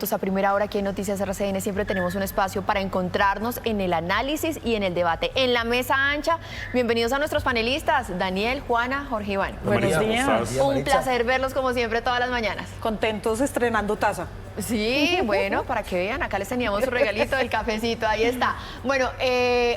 A primera hora aquí en Noticias RCN siempre tenemos un espacio para encontrarnos en el análisis y en el debate. En la mesa ancha, bienvenidos a nuestros panelistas, Daniel, Juana, Jorge Iván. Buenos días. Un placer verlos como siempre todas las mañanas. Contentos estrenando taza. Sí, bueno, para que vean, acá les teníamos su regalito del cafecito, ahí está. Bueno,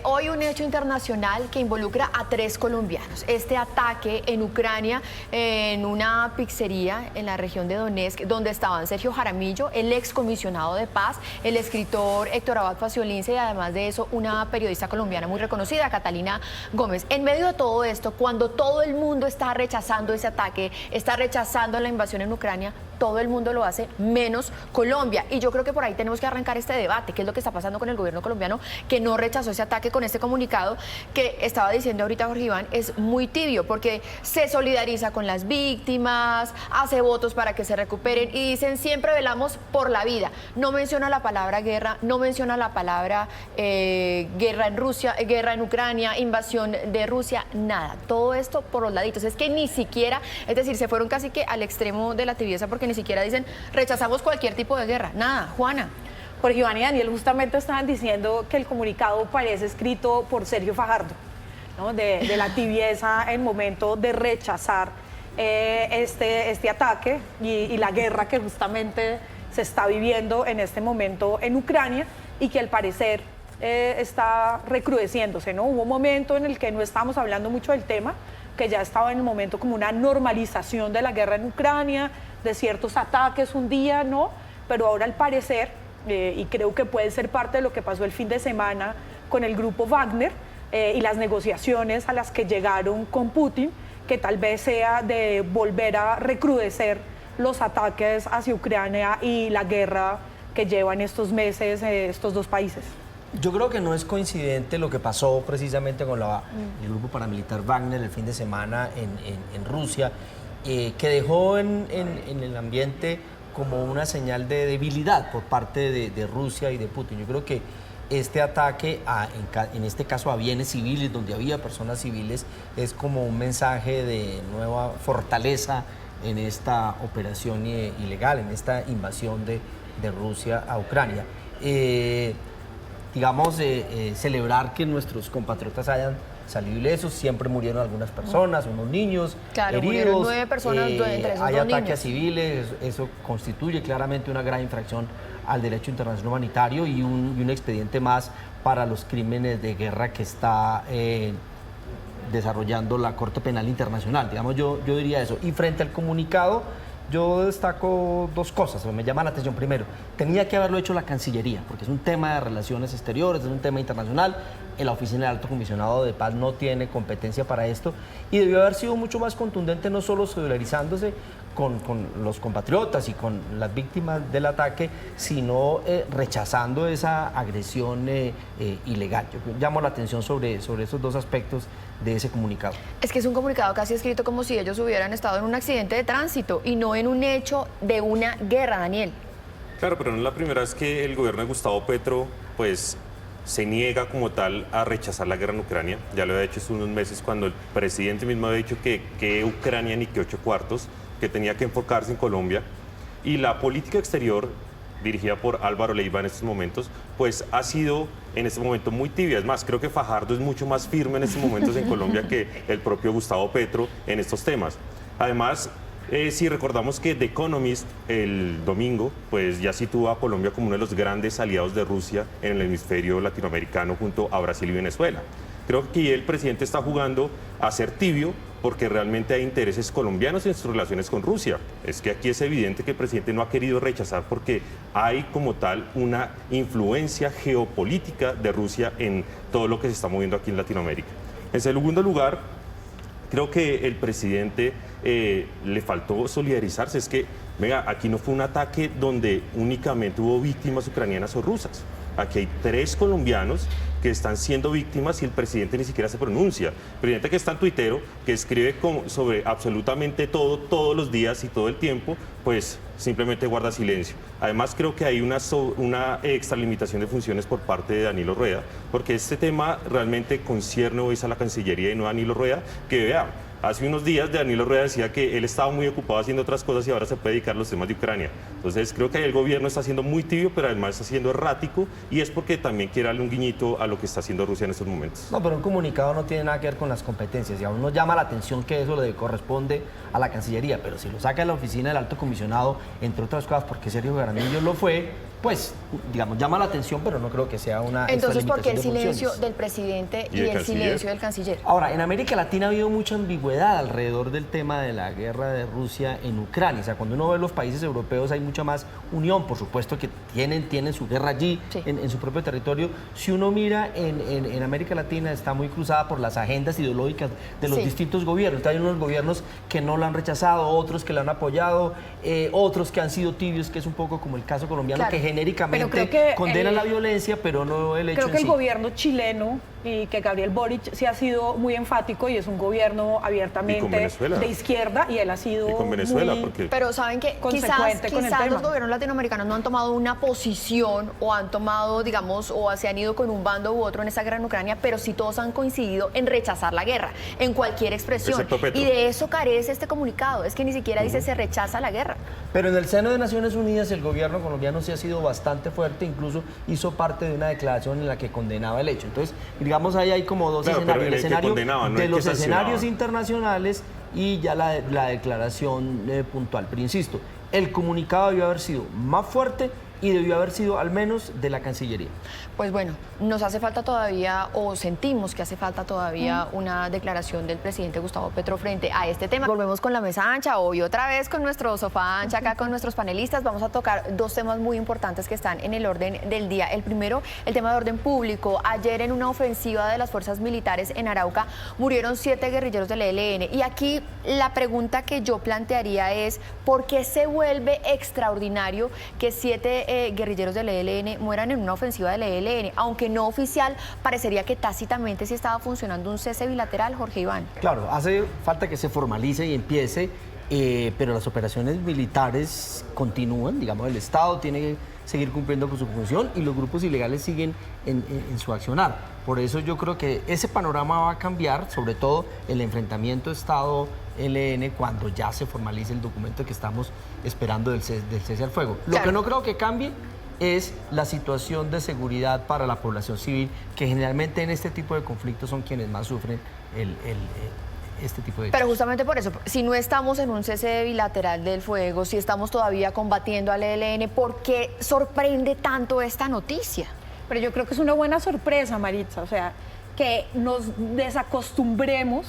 hoy un hecho internacional que involucra a 3 colombianos. Este ataque en Ucrania, en una pizzería en la región de Donetsk, donde estaban Sergio Jaramillo, el excomisionado de paz, el escritor Héctor Abad Faciolince y además de eso una periodista colombiana muy reconocida, Catalina Gómez. En medio de todo esto, cuando todo el mundo está rechazando ese ataque, está rechazando la invasión en Ucrania, todo el mundo lo hace, menos Colombia. Y yo creo que por ahí tenemos que arrancar este debate. ¿Qué es lo que está pasando con el gobierno colombiano que no rechazó ese ataque con este comunicado que estaba diciendo ahorita Jorge Iván? Es muy tibio porque se solidariza con las víctimas, hace votos para que se recuperen y dicen siempre velamos por la vida. No menciona la palabra guerra, no menciona la palabra guerra en Rusia, guerra en Ucrania, invasión de Rusia, nada. Todo esto por los laditos. Es que ni siquiera, es decir, se fueron casi que al extremo de la tibieza porque ni siquiera dicen rechazamos cualquier tipo de guerra, nada. Juana. Jorge Iván y Daniel justamente estaban diciendo que el comunicado parece escrito por Sergio Fajardo, ¿no? de la tibieza en momento de rechazar este ataque y la guerra que justamente se está viviendo en este momento en Ucrania y que al parecer está recrudeciéndose, ¿no? Hubo un momento en el que no estábamos hablando mucho del tema, que ya estaba en el momento como una normalización de la guerra en Ucrania, de ciertos ataques un día, ¿no? Pero ahora al parecer, y creo que puede ser parte de lo que pasó el fin de semana con el grupo Wagner y las negociaciones a las que llegaron con Putin, que tal vez sea de volver a recrudecer los ataques hacia Ucrania y la guerra que llevan estos meses estos dos países. Yo creo que no es coincidente lo que pasó precisamente con el grupo paramilitar Wagner el fin de semana en Rusia, que dejó en el ambiente como una señal de debilidad por parte de Rusia y de Putin. Yo creo que este ataque, en este caso a bienes civiles, donde había personas civiles, es como un mensaje de nueva fortaleza en esta operación ilegal, en esta invasión de Rusia a Ucrania. Celebrar que nuestros compatriotas hayan salido ilesos. Siempre murieron algunas personas, unos niños heridos. Murieron 9 personas entre esos hay 2 ataques niños. civiles, eso constituye claramente una gran infracción al derecho internacional humanitario y un expediente más para los crímenes de guerra que está desarrollando la Corte Penal Internacional. Yo diría eso. Y frente al comunicado, yo destaco 2 cosas, me llaman la atención. Primero, tenía que haberlo hecho la Cancillería, porque es un tema de relaciones exteriores, es un tema internacional. La Oficina del Alto Comisionado de Paz no tiene competencia para esto y debió haber sido mucho más contundente, no solo solidarizándose con los compatriotas y con las víctimas del ataque, sino rechazando esa agresión ilegal. Yo llamo la atención sobre esos 2 aspectos de ese comunicado. Es que es un comunicado casi escrito como si ellos hubieran estado en un accidente de tránsito y no en un hecho de una guerra, Daniel. Claro, pero no es la primera vez que el gobierno de Gustavo Petro, pues, se niega como tal a rechazar la guerra en Ucrania. Ya lo había hecho hace unos meses cuando el presidente mismo había dicho que Ucrania ni que 8 cuartos, que tenía que enfocarse en Colombia. Y la política exterior, dirigida por Álvaro Leiva en estos momentos, pues ha sido en este momento muy tibia. Es más, creo que Fajardo es mucho más firme en estos momentos en Colombia que el propio Gustavo Petro en estos temas. Además, si recordamos que The Economist el domingo pues ya sitúa a Colombia como uno de los grandes aliados de Rusia en el hemisferio latinoamericano junto a Brasil y Venezuela. Creo que aquí el presidente está jugando a ser tibio porque realmente hay intereses colombianos en sus relaciones con Rusia. Es que aquí es evidente que el presidente no ha querido rechazar porque hay como tal una influencia geopolítica de Rusia en todo lo que se está moviendo aquí en Latinoamérica. En segundo lugar, creo que el presidente le faltó solidarizarse. Es que, venga, aquí no fue un ataque donde únicamente hubo víctimas ucranianas o rusas. Aquí hay 3 colombianos que están siendo víctimas y el presidente ni siquiera se pronuncia. El presidente que es tan tuitero, que escribe sobre absolutamente todo, todos los días y todo el tiempo, pues simplemente guarda silencio. Además, creo que hay una extralimitación de funciones por parte de Danilo Rueda, porque este tema realmente concierne hoy a la Cancillería y no a Danilo Rueda, que vea, Hace unos días Danilo Rueda decía que él estaba muy ocupado haciendo otras cosas y ahora se puede dedicar a los temas de Ucrania. Entonces creo que ahí el gobierno está siendo muy tibio, pero además está siendo errático y es porque también quiere darle un guiñito a lo que está haciendo Rusia en estos momentos. No, pero un comunicado no tiene nada que ver con las competencias y a uno llama la atención que eso le corresponde a la Cancillería, pero si lo saca de la oficina del alto comisionado, entre otras cosas porque Sergio Jaramillo lo fue, pues, digamos, llama la atención, pero no creo que sea una Entonces, ¿por qué el extralimitación de silencio funciones. del presidente Y y del el canciller. silencio del canciller? Ahora, en América Latina ha habido mucha ambigüedad alrededor del tema de la guerra de Rusia en Ucrania. O sea, cuando uno ve los países europeos hay mucha más unión, por supuesto que tienen su guerra allí, Sí. en su propio territorio. Si uno mira en América Latina está muy cruzada por las agendas ideológicas de los Sí. distintos gobiernos. Entonces, hay unos gobiernos que no la han rechazado, otros que la han apoyado, otros que han sido tibios, que es un poco como el caso colombiano, Claro. que genéricamente Pero creo que condenan la violencia, pero no el hecho Creo en que el sí. gobierno chileno y que Gabriel Boric sí ha sido muy enfático y es un gobierno Y con abiertamente Venezuela. de izquierda y él ha sido Y con Venezuela, muy... porque Pero saben que Consecuente con el quizás tema. los gobiernos latinoamericanos no han tomado una posición o han tomado, digamos, o se han ido con un bando u otro en esta guerra en Ucrania, pero sí todos han coincidido en rechazar la guerra, en cualquier expresión. Excepto Petro. Y de eso carece este comunicado, es que ni siquiera dice se rechaza la guerra. Pero en el seno de Naciones Unidas el gobierno colombiano sí ha sido bastante fuerte, incluso hizo parte de una declaración en la que condenaba el hecho. Entonces, digamos, ahí hay como dos Claro, pero escenarios. en el que escenario condenaba, no de el que los sancionaba. escenarios internacionales y ya la declaración puntual. Pero insisto, el comunicado debió haber sido más fuerte y debió haber sido al menos de la Cancillería. Pues bueno, nos hace falta todavía, o sentimos que hace falta todavía una declaración del presidente Gustavo Petro frente a este tema. Volvemos con la mesa ancha, hoy otra vez con nuestro sofá ancha acá con nuestros panelistas. Vamos a tocar dos temas muy importantes que están en el orden del día. El primero, el tema de orden público. Ayer en una ofensiva de las fuerzas militares en Arauca murieron 7 guerrilleros del ELN. Y aquí la pregunta que yo plantearía es, ¿por qué se vuelve extraordinario que 7 guerrilleros del ELN mueran en una ofensiva del ELN? Aunque no oficial, parecería que tácitamente sí estaba funcionando un cese bilateral, Jorge Iván. Claro, hace falta que se formalice y empiece, pero las operaciones militares continúan, digamos, el Estado tiene que seguir cumpliendo con su función y los grupos ilegales siguen en su accionar. Por eso yo creo que ese panorama va a cambiar, sobre todo el enfrentamiento Estado-ELN cuando ya se formalice el documento que estamos esperando del cese al fuego. Lo Claro. que no creo que cambie es la situación de seguridad para la población civil, que generalmente en este tipo de conflictos son quienes más sufren este tipo de hechos. Pero justamente por eso, si no estamos en un cese bilateral del fuego, si estamos todavía combatiendo al ELN, ¿por qué sorprende tanto esta noticia? Pero yo creo que es una buena sorpresa, Maritza, o sea, que nos desacostumbremos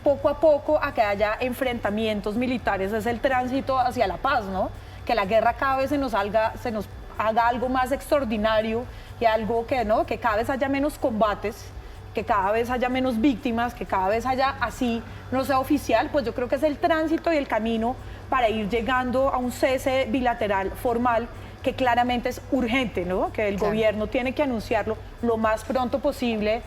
poco a poco a que haya enfrentamientos militares, es el tránsito hacia la paz, ¿no? Que la guerra cada vez se nos haga algo más extraordinario y algo que, ¿no? Que cada vez haya menos combates, que cada vez haya menos víctimas, que cada vez haya así, no sea oficial, pues yo creo que es el tránsito y el camino para ir llegando a un cese bilateral formal que claramente es urgente, ¿no? Que el Claro. gobierno tiene que anunciarlo lo más pronto posible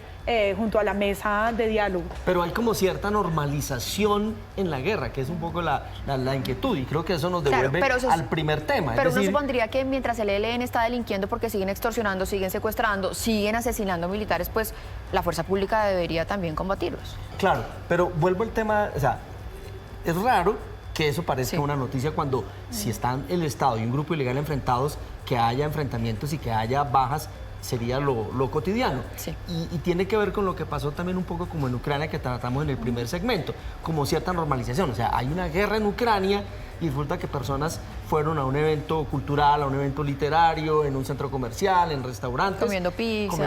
junto a la mesa de diálogo. Pero hay como cierta normalización en la guerra, que es un poco la inquietud, y creo que eso nos Claro, devuelve pero eso es- al primer tema. Pero es uno decir, supondría que mientras el ELN está delinquiendo porque siguen extorsionando, siguen secuestrando, siguen asesinando militares, pues la fuerza pública debería también combatirlos. claro, pero vuelvo al tema, o sea, es raro que eso parezca Sí. una noticia cuando si están el Estado y un grupo ilegal enfrentados, que haya enfrentamientos y que haya bajas, sería lo cotidiano. Sí. Y tiene que ver con lo que pasó también un poco como en Ucrania, que tratamos en el primer segmento, como cierta normalización. O sea, hay una guerra en Ucrania y resulta que personas fueron a un evento cultural, a un evento literario, en un centro comercial, en restaurantes. Comiendo pizza, un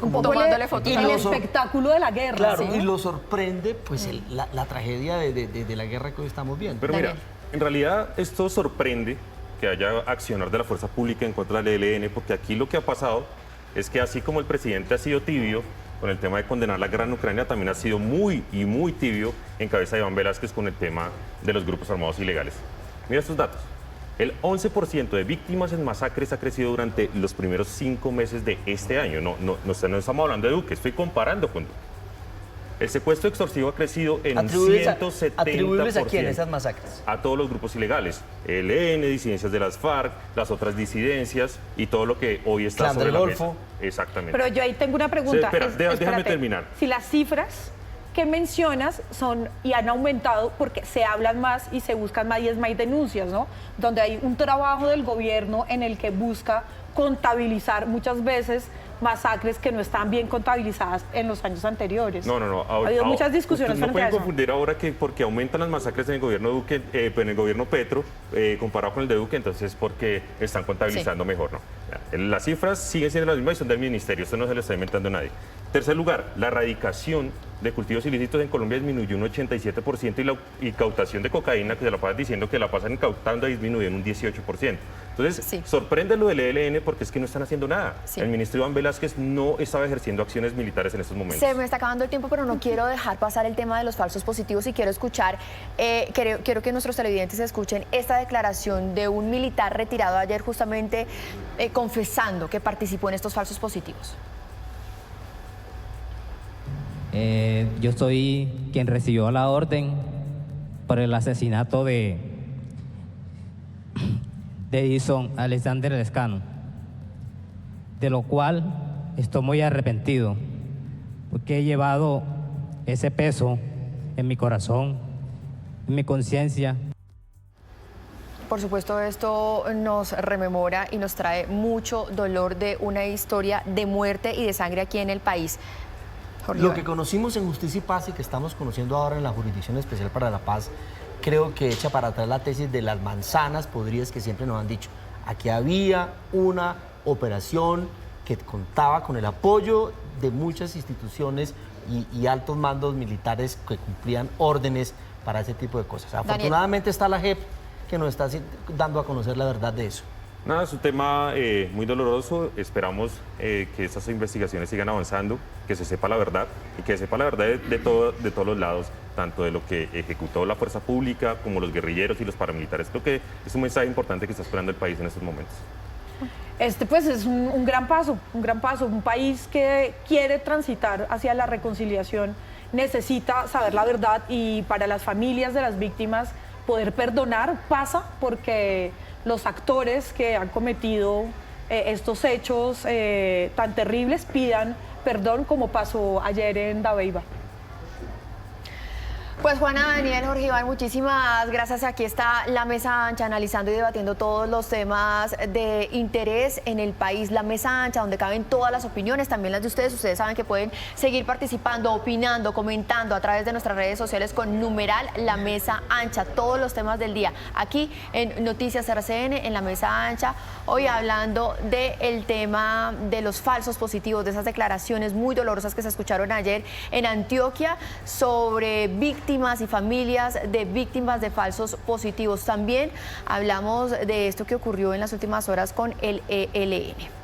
un poco poco tomándole fotos y a el lo sor- espectáculo de la guerra. Claro, ¿sí? y lo sorprende pues la tragedia de la guerra que hoy estamos viendo. Pero mira, Daniel. en realidad esto sorprende que haya accionar de la fuerza pública en contra del ELN, porque aquí lo que ha pasado es que así como el presidente ha sido tibio con el tema de condenar la guerra en Ucrania, también ha sido muy tibio en cabeza de Iván Velázquez con el tema de los grupos armados ilegales. Mira estos datos. El 11% de víctimas en masacres ha crecido durante los primeros 5 meses de este año. No estamos hablando de Duque, estoy comparando con Duque. El secuestro extorsivo ha crecido en un 170%. ¿Atribuibles a quién esas masacres? A todos los grupos ilegales, ELN, disidencias de las FARC, las otras disidencias y todo lo que hoy está Clan sobre del la Golfo. mesa. Exactamente. Pero yo ahí tengo una pregunta. Sí, espera, déjame espérate. terminar. Si las cifras que mencionas son y han aumentado porque se hablan más y se buscan más y es más denuncias, ¿no? Donde hay un trabajo del gobierno en el que busca contabilizar muchas veces masacres que no están bien contabilizadas en los años anteriores. No. Ha habido muchas discusiones No frente a pueden eso. confundir ahora que porque aumentan las masacres en el gobierno Duque, en el gobierno Petro, comparado con el de Duque, entonces porque están contabilizando mejor, ¿no? Las cifras siguen siendo las mismas y son del ministerio, esto no se lo está inventando nadie. Tercer lugar, la erradicación de cultivos ilícitos en Colombia disminuyó un 87% y cautación de cocaína, que se la pasan diciendo que la pasan incautando, ha disminuido en un 18%. Entonces, sorprende lo del ELN porque es que no están haciendo nada. El ministro Iván Velázquez no estaba ejerciendo acciones militares en estos momentos. Se me está acabando el tiempo, pero no quiero dejar pasar el tema de los falsos positivos y quiero escuchar, quiero que nuestros televidentes escuchen esta declaración de un militar retirado ayer justamente confesando que participó en estos falsos positivos. Yo soy quien recibió la orden por el asesinato de Edison Alexander Lescano, de lo cual estoy muy arrepentido, porque he llevado ese peso en mi corazón, en mi conciencia. Por supuesto, esto nos rememora y nos trae mucho dolor de una historia de muerte y de sangre aquí en el país. Lo que conocimos en Justicia y Paz y que estamos conociendo ahora en la Jurisdicción Especial para la Paz, creo que echa para atrás la tesis de las manzanas podridas que siempre nos han dicho. Aquí había una operación que contaba con el apoyo de muchas instituciones y altos mandos militares que cumplían órdenes para ese tipo de cosas. Afortunadamente está la JEP que nos está dando a conocer la verdad de eso. Nada, es un tema muy doloroso. Esperamos que estas investigaciones sigan avanzando, que se sepa la verdad y que se sepa la verdad de todos los lados, tanto de lo que ejecutó la fuerza pública como los guerrilleros y los paramilitares. Creo que es un mensaje importante que está esperando el país en estos momentos. Este pues es un gran paso, un país que quiere transitar hacia la reconciliación necesita saber la verdad y para las familias de las víctimas poder perdonar pasa porque los actores que han cometido estos hechos tan terribles pidan perdón como pasó ayer en Dabeiba. Pues Juana, Daniel, Jorge Iván, muchísimas gracias. Aquí está la mesa ancha analizando y debatiendo todos los temas de interés en el país. La mesa ancha donde caben todas las opiniones, también las de ustedes. Ustedes saben que pueden seguir participando, opinando, comentando a través de nuestras redes sociales con numeral La Mesa Ancha. Todos los temas del día aquí en Noticias RCN, en La Mesa Ancha. Hoy hablando del tema de los falsos positivos, de esas declaraciones muy dolorosas que se escucharon ayer en Antioquia sobre víctimas y familias de víctimas de falsos positivos. También hablamos de esto que ocurrió en las últimas horas con el ELN.